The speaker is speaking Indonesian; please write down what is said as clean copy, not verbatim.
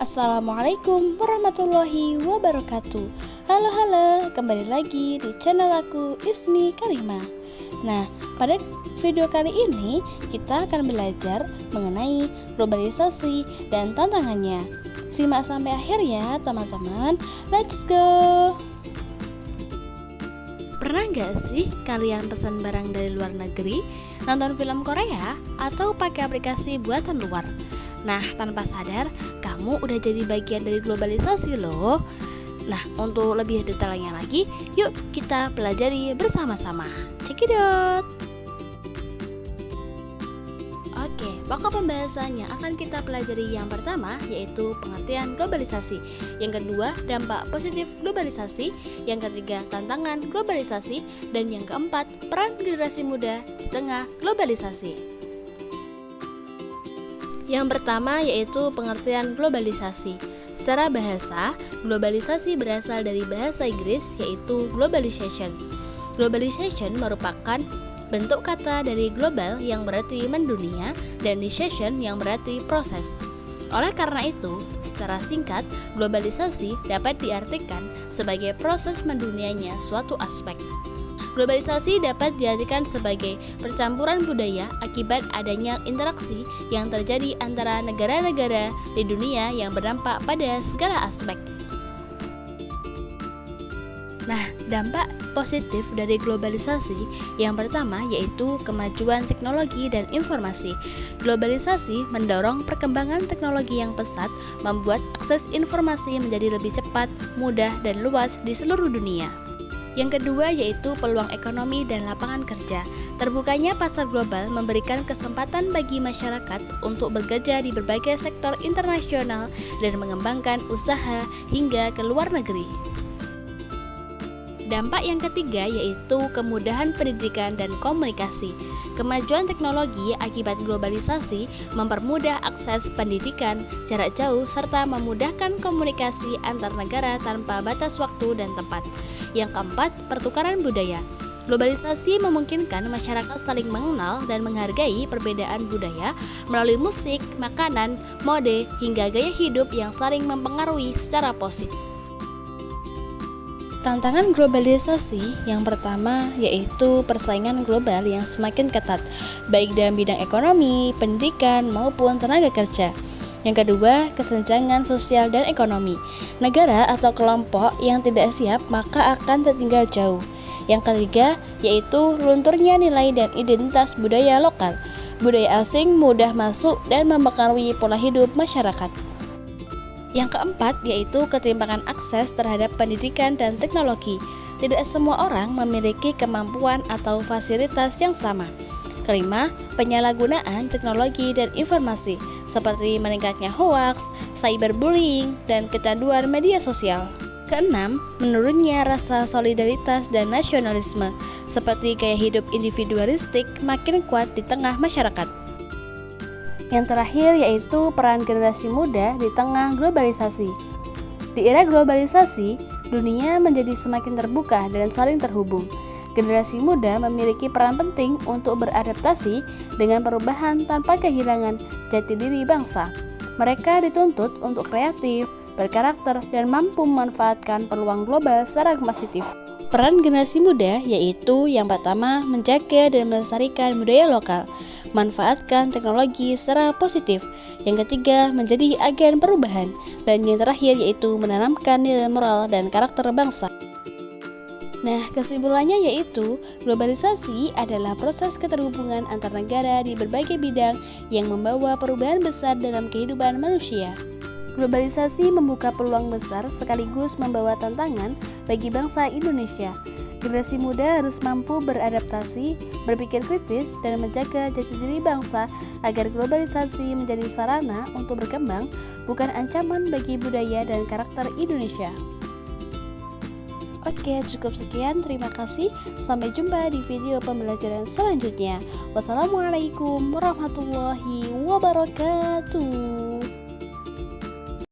Assalamualaikum warahmatullahi wabarakatuh. Halo, kembali lagi di channel aku Isni Karimah. Nah, pada video kali ini kita akan belajar mengenai globalisasi dan tantangannya. Simak sampai akhir ya teman-teman. Let's go. Pernah gak sih kalian pesan barang dari luar negeri, nonton film Korea, atau pakai aplikasi buatan luar? Nah, tanpa sadar, kamu udah jadi bagian dari globalisasi loh. Nah, untuk lebih detailnya lagi, yuk kita pelajari bersama-sama. Check it out. Oke, pokok pembahasannya akan kita pelajari yang pertama, yaitu pengertian globalisasi. Yang kedua, dampak positif globalisasi. Yang ketiga, tantangan globalisasi. Dan yang keempat, peran generasi muda di tengah globalisasi. Yang pertama yaitu pengertian globalisasi. Secara bahasa, globalisasi berasal dari bahasa Inggris yaitu globalization. Globalization merupakan bentuk kata dari global yang berarti mendunia dan ization yang berarti proses. Oleh karena itu, secara singkat, globalisasi dapat diartikan sebagai proses mendunianya suatu aspek. Globalisasi dapat diartikan sebagai percampuran budaya akibat adanya interaksi yang terjadi antara negara-negara di dunia yang berdampak pada segala aspek. Nah, dampak positif dari globalisasi yang pertama yaitu kemajuan teknologi dan informasi. Globalisasi mendorong perkembangan teknologi yang pesat, membuat akses informasi menjadi lebih cepat, mudah, dan luas di seluruh dunia. Yang kedua yaitu peluang ekonomi dan lapangan kerja. Terbukanya pasar global memberikan kesempatan bagi masyarakat untuk bekerja di berbagai sektor internasional dan mengembangkan usaha hingga ke luar negeri. Dampak yang ketiga yaitu kemudahan pendidikan dan komunikasi. Kemajuan teknologi akibat globalisasi mempermudah akses pendidikan jarak jauh serta memudahkan komunikasi antar negara tanpa batas waktu dan tempat. Yang keempat, pertukaran budaya. Globalisasi memungkinkan masyarakat saling mengenal dan menghargai perbedaan budaya melalui musik, makanan, mode, hingga gaya hidup yang saling mempengaruhi secara positif. Tantangan globalisasi yang pertama yaitu persaingan global yang semakin ketat, baik dalam bidang ekonomi, pendidikan, maupun tenaga kerja. Yang kedua, kesenjangan sosial dan ekonomi. Negara atau kelompok yang tidak siap maka akan tertinggal jauh. Yang ketiga, yaitu lunturnya nilai dan identitas budaya lokal. Budaya asing mudah masuk dan mempengaruhi pola hidup masyarakat. Yang keempat, yaitu ketimpangan akses terhadap pendidikan dan teknologi. Tidak semua orang memiliki kemampuan atau fasilitas yang sama. Kelima, penyalahgunaan teknologi dan informasi, seperti meningkatnya hoaks, cyberbullying, dan kecanduan media sosial. Keenam, menurunnya rasa solidaritas dan nasionalisme, seperti gaya hidup individualistik makin kuat di tengah masyarakat. Yang terakhir yaitu peran generasi muda di tengah globalisasi. Di era globalisasi, dunia menjadi semakin terbuka dan saling terhubung. Generasi muda memiliki peran penting untuk beradaptasi dengan perubahan tanpa kehilangan jati diri bangsa. Mereka dituntut untuk kreatif, berkarakter, dan mampu memanfaatkan peluang global secara positif. Peran generasi muda yaitu yang pertama menjaga dan melestarikan budaya lokal, manfaatkan teknologi secara positif. Yang ketiga menjadi agen perubahan, dan yang terakhir yaitu menanamkan nilai moral dan karakter bangsa. Nah, kesimpulannya yaitu globalisasi adalah proses keterhubungan antar negara di berbagai bidang yang membawa perubahan besar dalam kehidupan manusia. Globalisasi membuka peluang besar sekaligus membawa tantangan bagi bangsa Indonesia. Generasi muda harus mampu beradaptasi, berpikir kritis, dan menjaga jati diri bangsa agar globalisasi menjadi sarana untuk berkembang, bukan ancaman bagi budaya dan karakter Indonesia. Oke, cukup sekian. Terima kasih. Sampai jumpa di video pembelajaran selanjutnya. Wassalamualaikum warahmatullahi wabarakatuh.